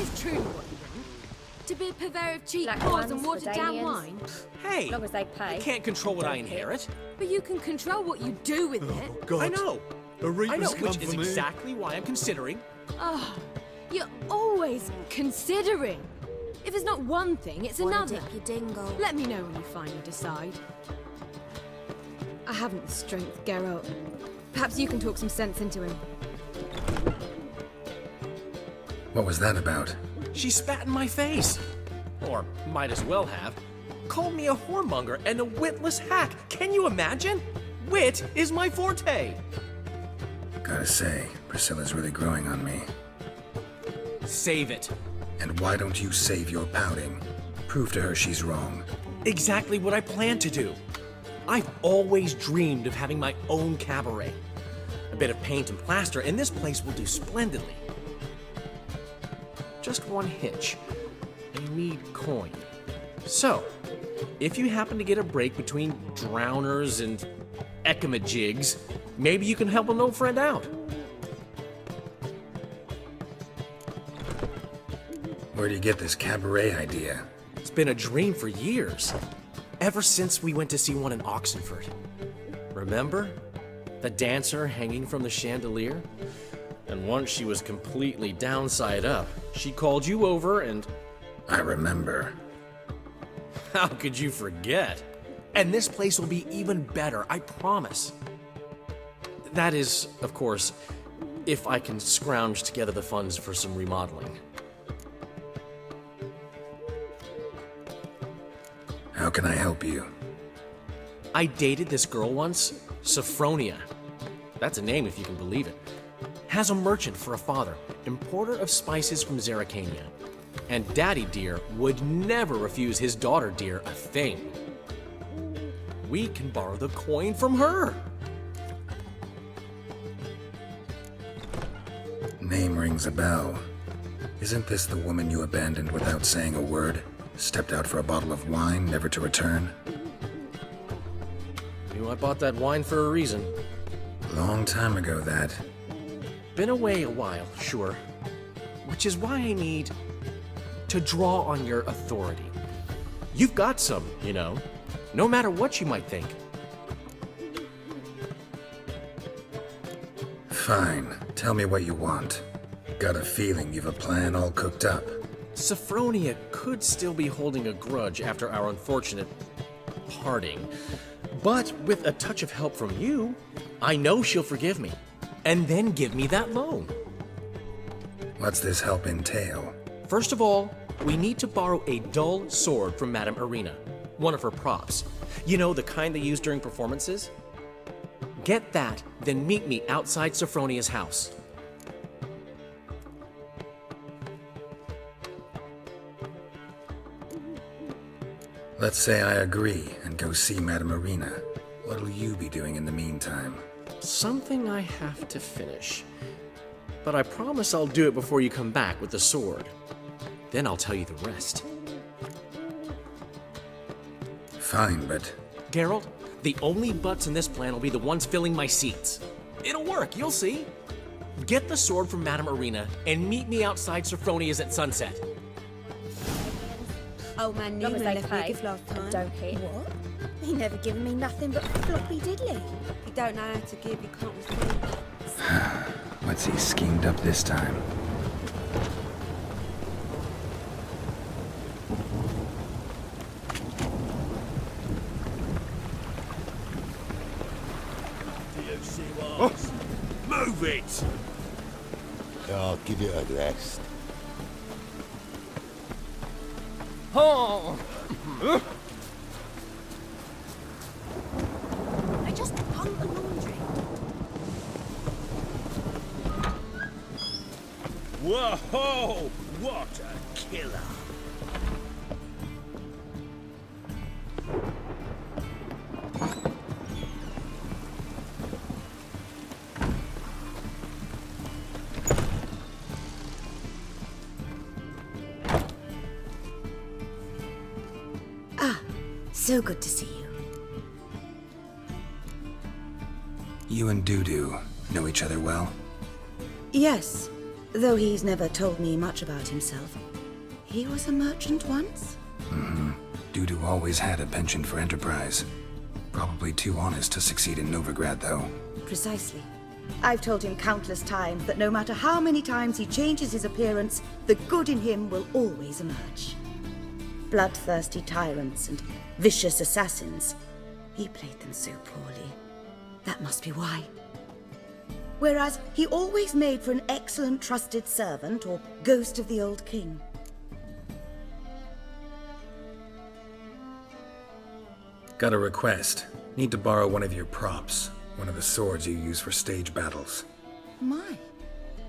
is truly what you want? To be a purveyor of cheap Black whores and ones, watered-down Dandelions. wine? Hey, As long as they pay. I can't control what I inherit. But you can control what you do with it. God. I know. I Irina's know, come which for is me. exactly why I'm considering. Oh, you're always considering. If it's not one thing, it's Wanna another. dip your dingle? Let me know when you finally decide. I haven't the strength, Geralt. Perhaps you can talk some sense into him. What was that about? She spat in my face. Or might as well have. Called me a whoremonger and a witless hack. Can you imagine? Wit is my forte. Gotta say, Priscilla's really growing on me. Save it. And why don't you save your pouting? Prove to her she's wrong. Exactly what I plan to do. I've always dreamed of having my own cabaret. A bit of paint and plaster, and this place will do splendidly. Just one hitch. I need coin. So, if you happen to get a break between drowners and ekamajigs, maybe you can help an old friend out. Where do you get this cabaret idea? It's been a dream for years. Ever since we went to see one in Oxenford. Remember? The dancer hanging from the chandelier? And once she was completely downside up, she called you over and... I remember. How could you forget? And this place will be even better, I promise. That is, of course, if I can scrounge together the funds for some remodeling. How can I help you? I dated this girl once, Sophronia. That's a name if you can believe it. Has a merchant for a father, importer of spices from Zerrikania. And Daddy Dear would never refuse his daughter Dear a thing. We can borrow the coin from her. Name rings a bell. Isn't this the woman you abandoned without saying a word? Stepped out for a bottle of wine, never to return? Knew I bought that wine for a reason. Long time ago, that. Been away a while, sure. Which is why I need to draw on your authority. You've got some, you know, no matter what you might think. Fine. Tell me what you want. Got a feeling you've a plan all cooked up. Sophronia could still be holding a grudge after our unfortunate parting. But with a touch of help from you, I know she'll forgive me. And then give me that loan. What's this help entail? First of all, we need to borrow a dull sword from Madame Irina, one of her props. You know, the kind they use during performances? Get that, then meet me outside Sophronia's house. Let's say I agree and go see Madame Irina. What'll you be doing in the meantime? Something I have to finish. But I promise I'll do it before you come back with the sword. Then I'll tell you the rest. Fine, but... Geralt, the only butts in this plan will be the ones filling my seats. It'll work, you'll see. Get the sword from Madame Irina and meet me outside Sophronia's at sunset. Old man Long as Newman they left me a pay gift last time. and don't hit. What? He never given me nothing but floppy diddly. You don't know how to give, you can't receive. What's he schemed up this time? Move it! I'll give it a rest. Oh! I just hung the laundry. Whoa! What a killer! So good to see you. You and Dudu know each other well? Yes. Though he's never told me much about himself. He was a merchant once? Dudu always had a penchant for enterprise. Probably too honest to succeed in Novigrad, though. Precisely. I've told him countless times that no matter how many times he changes his appearance, the good in him will always emerge. Bloodthirsty tyrants and vicious assassins. He played them so poorly. That must be why. Whereas he always made for an excellent trusted servant or ghost of the old king. Got a request. Need to borrow one of your props. One of the swords you use for stage battles. My.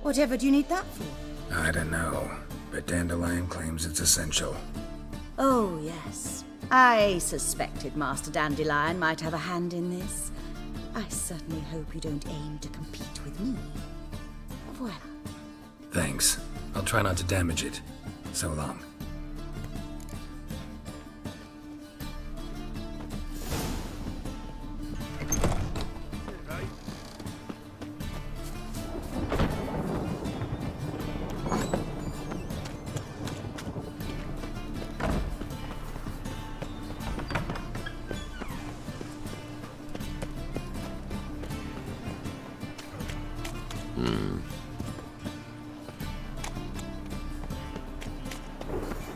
Whatever do you need that for? I don't know, but Dandelion claims it's essential. Oh, yes. I suspected Master Dandelion might have a hand in this. I certainly hope you don't aim to compete with me. Voilà. Thanks. I'll try not to damage it. So long.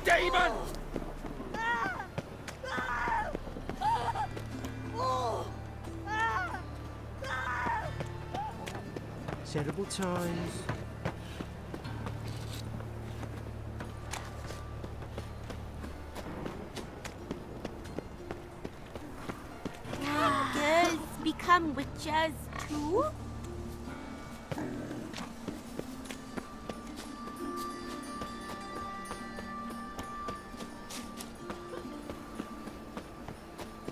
Demon! Terrible times. Girls become witches too?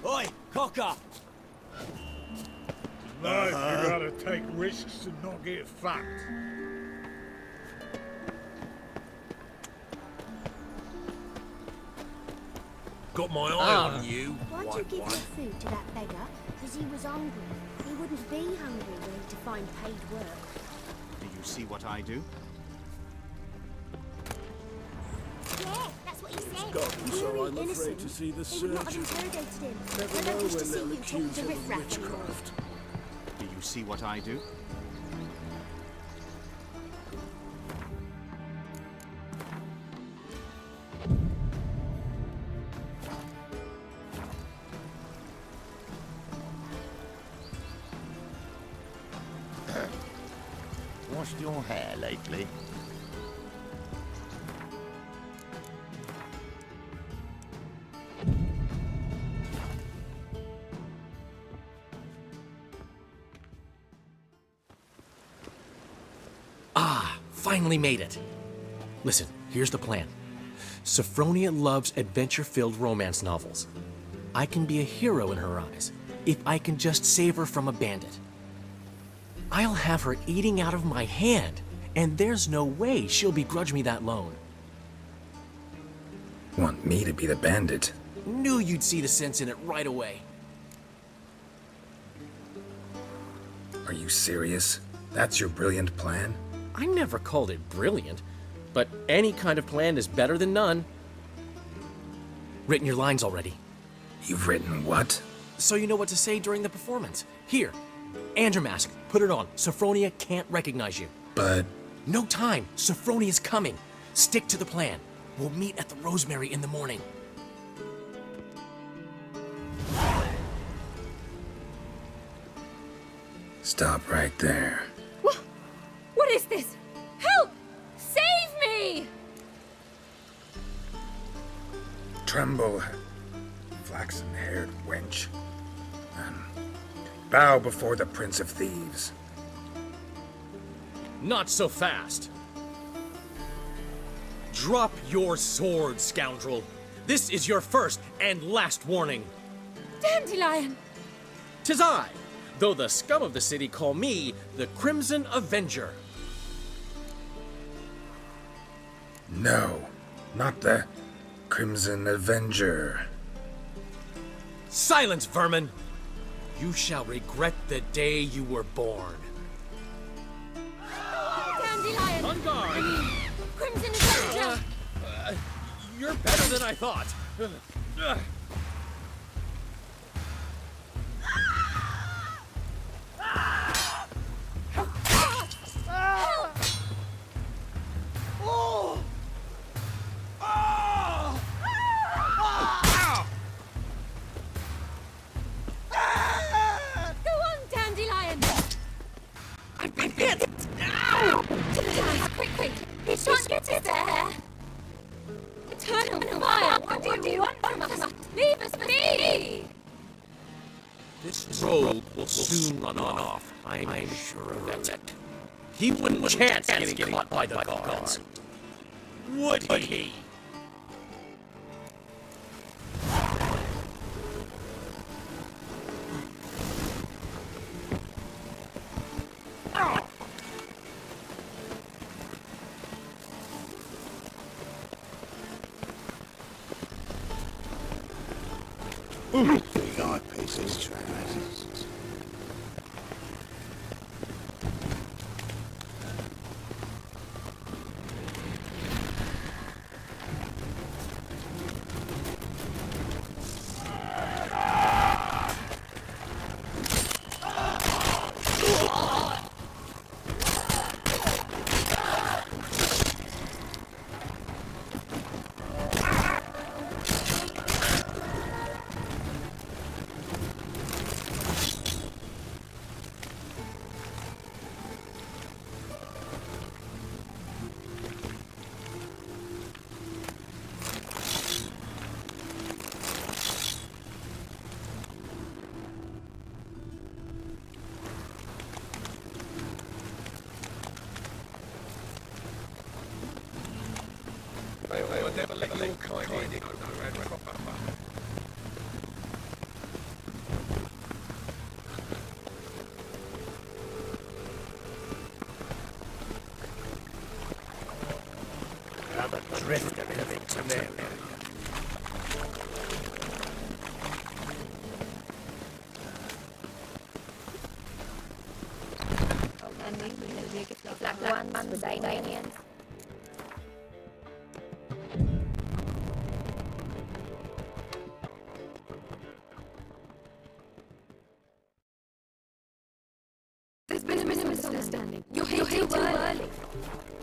Oi, cocker! No, you gotta take risks and not get fucked. Got my eye on you. Why'd you give your food to that beggar? Because he was hungry. He wouldn't be hungry were he to find paid work. Do you see what I do? Yeah, that's what he said. God, so Very I'm innocent. afraid to see the They would not have surgeon. interrogated him. Never They know don't wish to when see they'll you talk accuse to him of riffraff anymore. witchcraft. Do you see what I do? Washed your hair lately? Finally made it. Listen, here's the plan. Sophronia loves adventure-filled romance novels. I can be a hero in her eyes if I can just save her from a bandit. I'll have her eating out of my hand, and there's no way she'll begrudge me that loan. Want me to be the bandit? Knew you'd see the sense in it right away. Are you serious? That's your brilliant plan? I never called it brilliant, but any kind of plan is better than none. Written your lines already, You've written what? so you know what to say during the performance. Here, and your mask. Put it on. Sophronia can't recognize you. But No time. Sophronia's coming. Stick to the plan. We'll meet at the Rosemary in the morning. stop right there. What is this? Help! Save me! Tremble, flaxen-haired wench. Bow before the Prince of Thieves. Not so fast. Drop your sword, scoundrel. This is your first and last warning. Dandelion! 'Tis I, though the scum of the city call me the Crimson Avenger. No, not the Crimson Avenger. Silence, vermin! You shall regret the day you were born. Dandelion! On guard! You're better than I thought. Go on, Dandelion! I've been hit! To the side, quickly! This one gets us there! Eternal fire! What do you want from us? Leave us be! This rogue will soon run off. I'm sure of it. He wouldn't chance getting caught by the guards. Would he? God pays his tracks. Black ones with aliens. There's been a misunderstanding. You're here too early.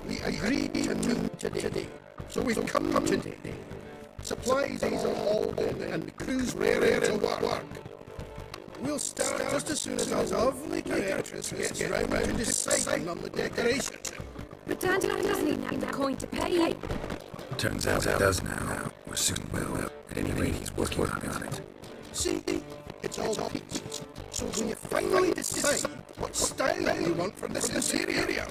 We agreed to meet today, so we've come today. Supplies are all in and the crew's ready to work. We'll start just as soon as our lovely directress gets round to deciding on the decoration. But Dandelion doesn't even have the coin to pay. Turns out it does now, or soon will. At any rate, he's working on it. See, it's all peaches. So when you finally decide what style you want for this area.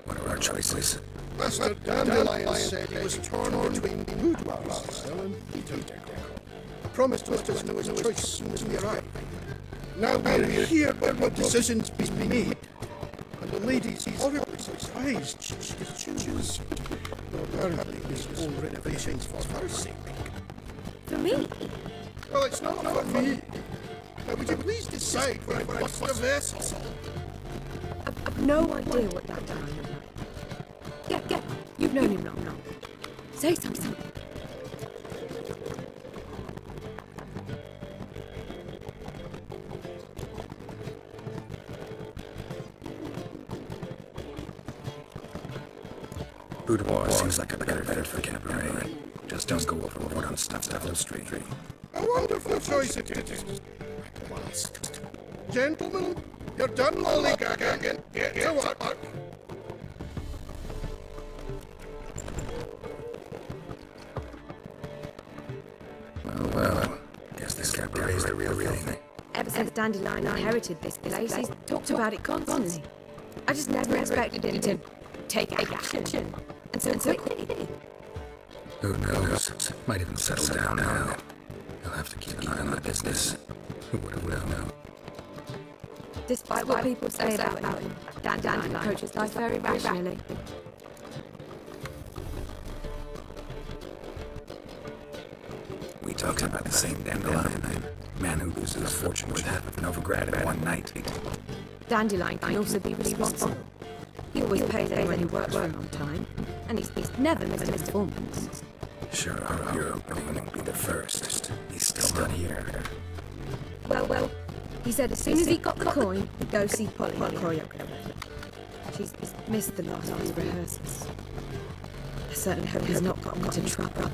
What are our choices? Master Dandelion said he was torn between boudoir style and Peter decor. Promised us to know his choice as soon as we arrive. Now we're here, but what decisions be made? And the lady's horribly surprised she could choose. Apparently, this whole renovation's for her sake. For me? Well, it's not for me. Now, would you please decide where I bust the vessel? I've no idea what Dandelion is like. Get. You've known him long. Say something. Boudoir seems like a better fit for cabaret. Just don't go overboard on stuff on the street. A wonderful choice it is. At last. Gentlemen, you're done lollygagging. Get to work. Well. Guess this cabaret is the real thing. Ever since Dandelion inherited this place, he's talked about it constantly. I just never expected him to take action. And so quickly. Who knows? Might even settle down now. He'll have to keep an eye on the business. Who would have known? Despite what people say about him, Dandelion approaches life very rationally. We talked about the same Dandelion. Man who loses a fortune worth half of Novigrad in one night. Dandelion can also be responsible. He always pays everyone who works for him on time. And he's never missed a performance. Sure, our hero won't be the first. He's still not here. Well, he said as soon as he got the coin, he'd go see Polly, the choreographer. She's missed the last few rehearsals. I certainly hope he's not gotten into trouble.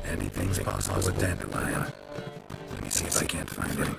Anything's possible with Dandelion. Let me see if I can't find him.